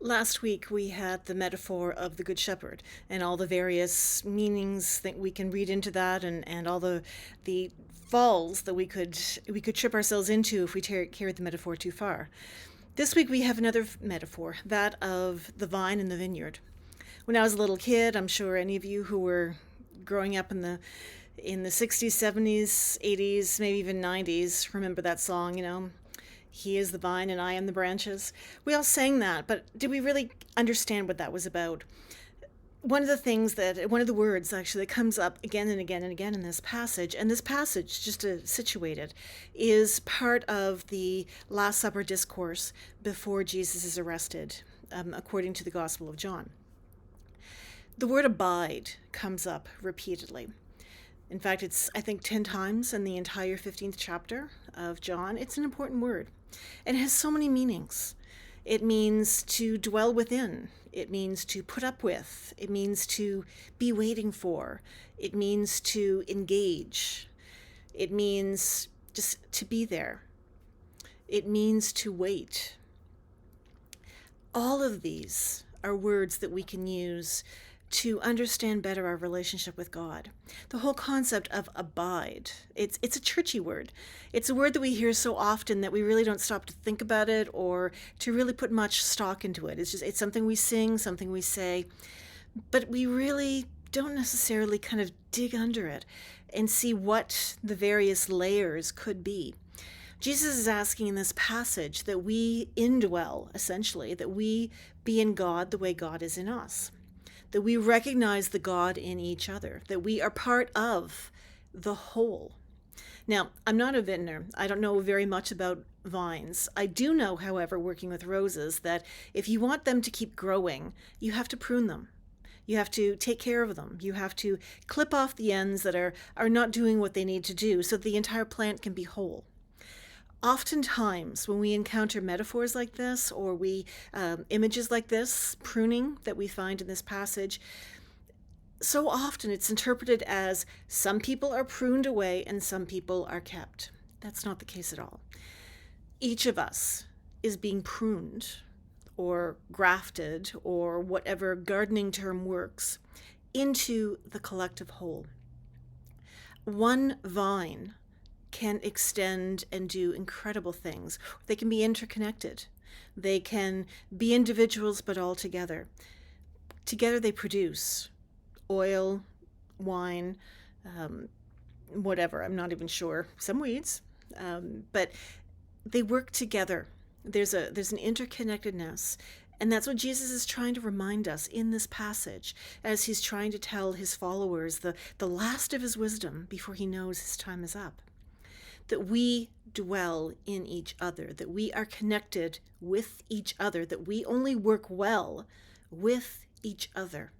Last week we had the metaphor of the Good Shepherd and all the various meanings that we can read into that, and all the falls that we could trip ourselves into if we carried the metaphor too far. This week we have another metaphor, that of the vine and the vineyard. When I was a little kid, I'm sure any of you who were growing up in the 60s, 70s, 80s, maybe even 90s remember that song, he is the vine and I am the branches. We all sang that, but did we really understand what that was about? One of the words actually that comes up again and again and again in this passage, and this passage, just to situate it, is part of the Last Supper discourse before Jesus is arrested, according to the Gospel of John. The word abide comes up repeatedly. In fact, it's, I think, 10 times in the entire 15th chapter of John. It's an important word, and it has so many meanings. It means to dwell within. It means to put up with. It means to be waiting for. It means to engage. It means just to be there. It means to wait. All of these are words that we can use to understand better our relationship with God. The whole concept of abide, it's a churchy word. It's a word that we hear so often that we really don't stop to think about it or to really put much stock into it. It's something we sing, something we say, but we really don't necessarily kind of dig under it and see what the various layers could be. Jesus is asking in this passage that we indwell, essentially, that we be in God the way God is in us, that we recognize the God in each other, that we are part of the whole. Now, I'm not a vintner. I don't know very much about vines. I do know, however, working with roses, that if you want them to keep growing, you have to prune them. You have to take care of them. You have to clip off the ends that are not doing what they need to do so the entire plant can be whole. Oftentimes, when we encounter metaphors like this, or images like this, pruning that we find in this passage, so often it's interpreted as some people are pruned away and some people are kept. That's not the case at all. Each of us is being pruned or grafted, or whatever gardening term works, into the collective whole. One vine can extend and do incredible things. They can be interconnected. They can be individuals, but all together. Together they produce oil, wine, whatever, I'm not even sure, some weeds, but they work together. There's an interconnectedness, and that's what Jesus is trying to remind us in this passage as he's trying to tell his followers the last of his wisdom before he knows his time is up. That we dwell in each other, that we are connected with each other, that we only work well with each other.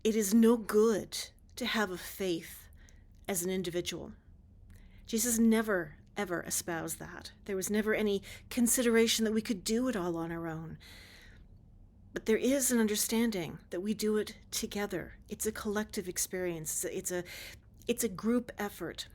It is no good to have a faith as an individual. Jesus never, ever espoused that. There was never any consideration that we could do it all on our own. But there is an understanding that we do it together. It's a collective experience. It's a group effort.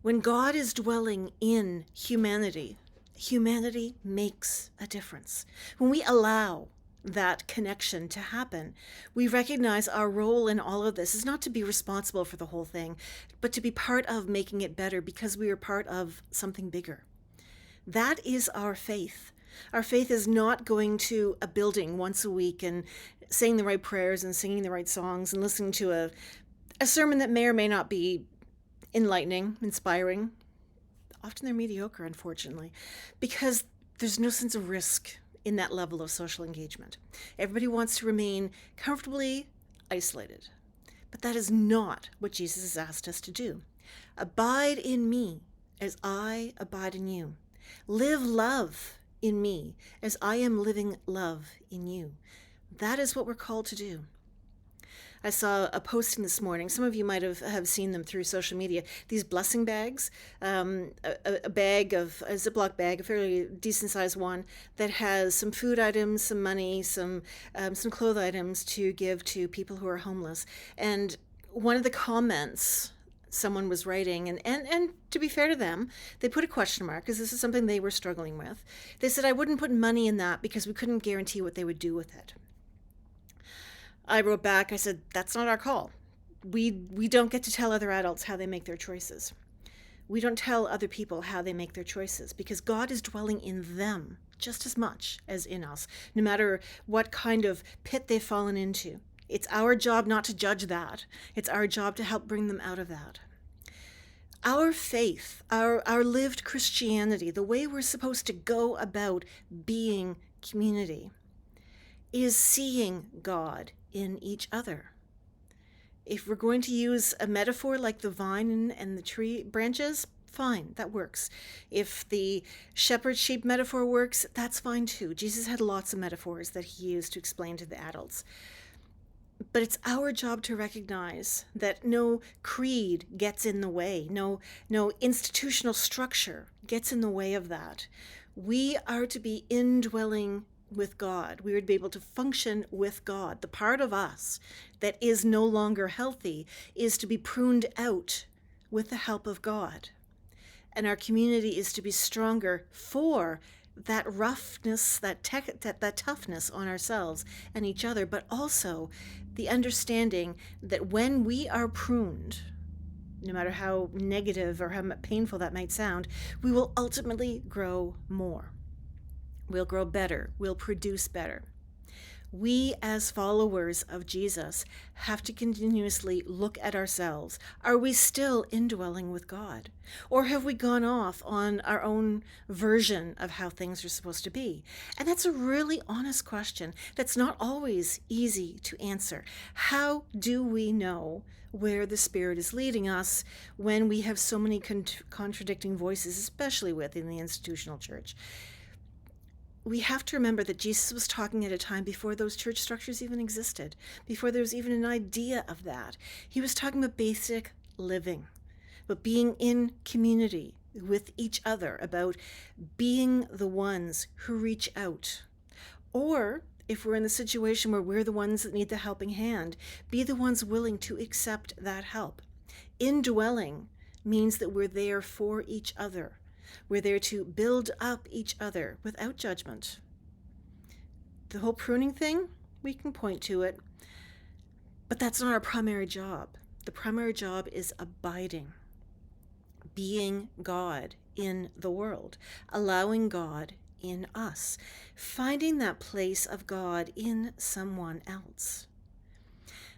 When God is dwelling in humanity, humanity makes a difference. When we allow that connection to happen, we recognize our role in all of this is not to be responsible for the whole thing, but to be part of making it better because we are part of something bigger. That is our faith. Our faith is not going to a building once a week and saying the right prayers and singing the right songs and listening to a sermon that may or may not be enlightening, inspiring. Often they're mediocre, unfortunately, because there's no sense of risk in that level of social engagement. Everybody wants to remain comfortably isolated. But that is not what Jesus has asked us to do. Abide in me as I abide in you. Live love in me as I am living love in you. That is what we're called to do. I saw a posting this morning. Some of you might have seen them through social media. These blessing bags, a bag of a Ziploc bag, a fairly decent sized one, that has some food items, some money, some clothes items to give to people who are homeless. And one of the comments someone was writing, and to be fair to them, they put a question mark because this is something they were struggling with. They said, I wouldn't put money in that because we couldn't guarantee what they would do with it. I wrote back, I said, that's not our call. We don't get to tell other adults how they make their choices. We don't tell other people how they make their choices because God is dwelling in them just as much as in us, no matter what kind of pit they've fallen into. It's our job not to judge that. It's our job to help bring them out of that. Our faith, our lived Christianity, the way we're supposed to go about being community, is seeing God in each other. If we're going to use a metaphor like the vine and the tree branches, fine, that works. If the shepherd-sheep metaphor works, that's fine too. Jesus had lots of metaphors that he used to explain to the adults. But it's our job to recognize that no creed gets in the way, no institutional structure gets in the way of that. We are to be indwelling with God. We would be able to function with God. The part of us that is no longer healthy is to be pruned out with the help of God. And our community is to be stronger for that roughness, that toughness on ourselves and each other, but also the understanding that when we are pruned, no matter how negative or how painful that might sound, we will ultimately grow more. We'll grow better. We'll produce better. We, as followers of Jesus, have to continuously look at ourselves. Are we still indwelling with God? Or have we gone off on our own version of how things are supposed to be? And that's a really honest question that's not always easy to answer. How do we know where the Spirit is leading us when we have so many contradicting voices, especially within the institutional church? We have to remember that Jesus was talking at a time before those church structures even existed, before there was even an idea of that. He was talking about basic living, about being in community with each other, about being the ones who reach out. Or, if we're in the situation where we're the ones that need the helping hand, be the ones willing to accept that help. Indwelling means that we're there for each other. We're there to build up each other without judgment. The whole pruning thing, we can point to it, but that's not our primary job. The primary job is abiding, being God in the world, allowing God in us, finding that place of God in someone else.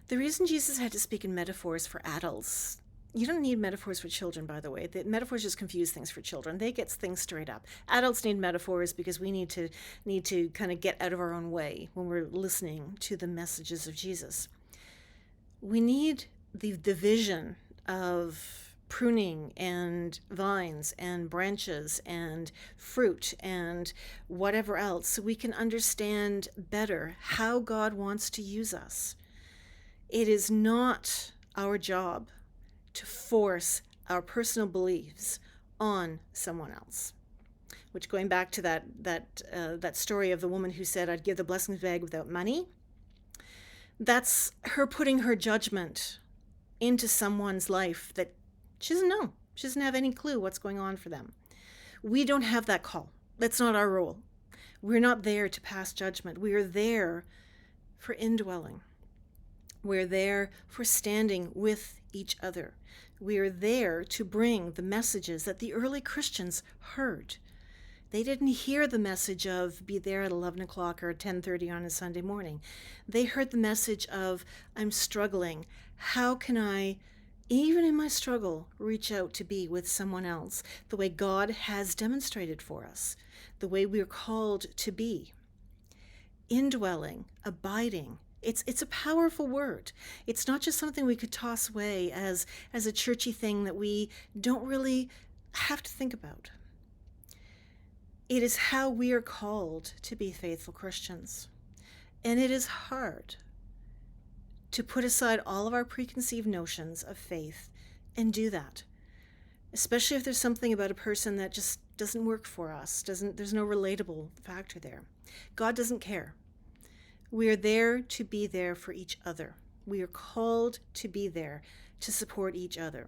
The reason Jesus had to speak in metaphors for adults, you don't need metaphors for children, by the way. The metaphors just confuse things for children. They get things straight up. Adults need metaphors because we need to kind of get out of our own way when we're listening to the messages of Jesus. We need the vision of pruning and vines and branches and fruit and whatever else so we can understand better how God wants to use us. It is not our job to force our personal beliefs on someone else. Which, going back to that story of the woman who said, I'd give the blessings bag without money, that's her putting her judgment into someone's life that she doesn't know. She doesn't have any clue what's going on for them. We don't have that call. That's not our role. We're not there to pass judgment. We are there for indwelling. We're there for standing with each other. We are there to bring the messages that the early Christians heard. They didn't hear the message of be there at 11 o'clock or 10:30 on a Sunday morning. They heard the message of I'm struggling. How can I, even in my struggle, reach out to be with someone else the way God has demonstrated for us, the way we are called to be? Indwelling, abiding. It's a powerful word. It's not just something we could toss away as a churchy thing that we don't really have to think about. It is how we are called to be faithful Christians. And it is hard to put aside all of our preconceived notions of faith and do that, especially if there's something about a person that just doesn't work for us, there's no relatable factor there. God doesn't care. We are there to be there for each other. We are called to be there to support each other.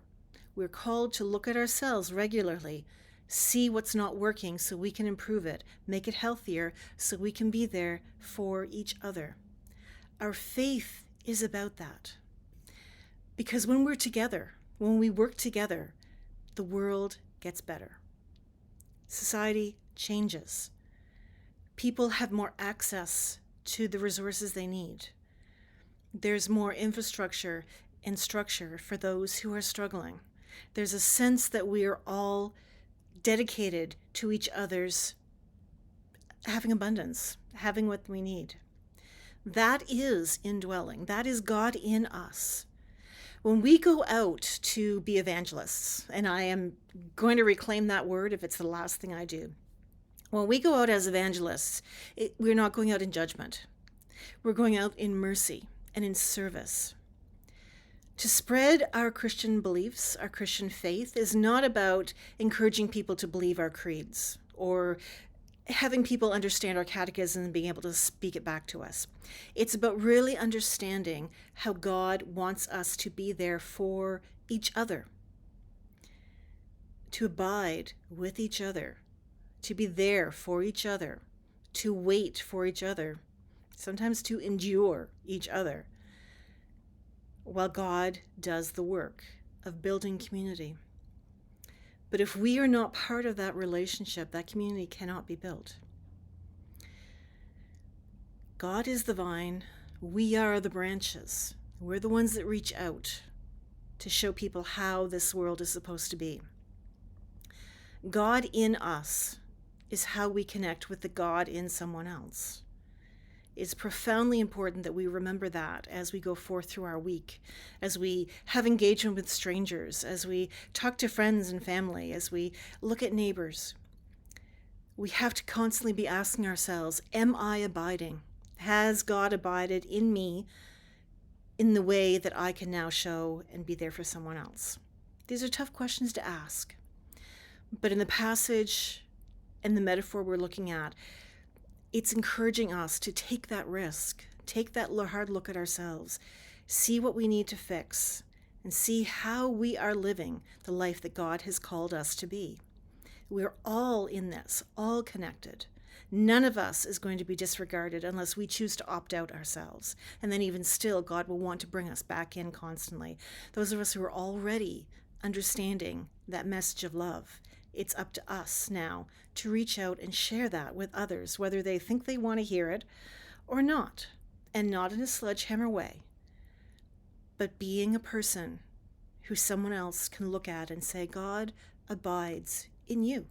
We're called to look at ourselves regularly, see what's not working so we can improve it, make it healthier so we can be there for each other. Our faith is about that. Because when we're together, when we work together, the world gets better. Society changes. People have more access to the resources they need. There's more infrastructure and structure for those who are struggling. There's a sense that we are all dedicated to each other's having abundance, having what we need. That is indwelling. That is God in us. When we go out to be evangelists, and I am going to reclaim that word if it's the last thing I do. When we go out as evangelists, we're not going out in judgment. We're going out in mercy and in service. To spread our Christian beliefs, our Christian faith, is not about encouraging people to believe our creeds or having people understand our catechism and being able to speak it back to us. It's about really understanding how God wants us to be there for each other, to abide with each other, to be there for each other, to wait for each other, sometimes to endure each other, while God does the work of building community. But if we are not part of that relationship, that community cannot be built. God is the vine. We are the branches. We're the ones that reach out to show people how this world is supposed to be. God in us is how we connect with the God in someone else. It's profoundly important that we remember that as we go forth through our week, as we have engagement with strangers, as we talk to friends and family, as we look at neighbors. We have to constantly be asking ourselves, am I abiding? Has God abided in me in the way that I can now show and be there for someone else? These are tough questions to ask. But in the passage and the metaphor we're looking at, it's encouraging us to take that risk, take that hard look at ourselves, see what we need to fix, and see how we are living the life that God has called us to be. We're all in this, all connected. None of us is going to be disregarded unless we choose to opt out ourselves. And then even still, God will want to bring us back in constantly. Those of us who are already understanding that message of love, it's up to us now to reach out and share that with others, whether they think they want to hear it or not, and not in a sledgehammer way, but being a person who someone else can look at and say, God abides in you.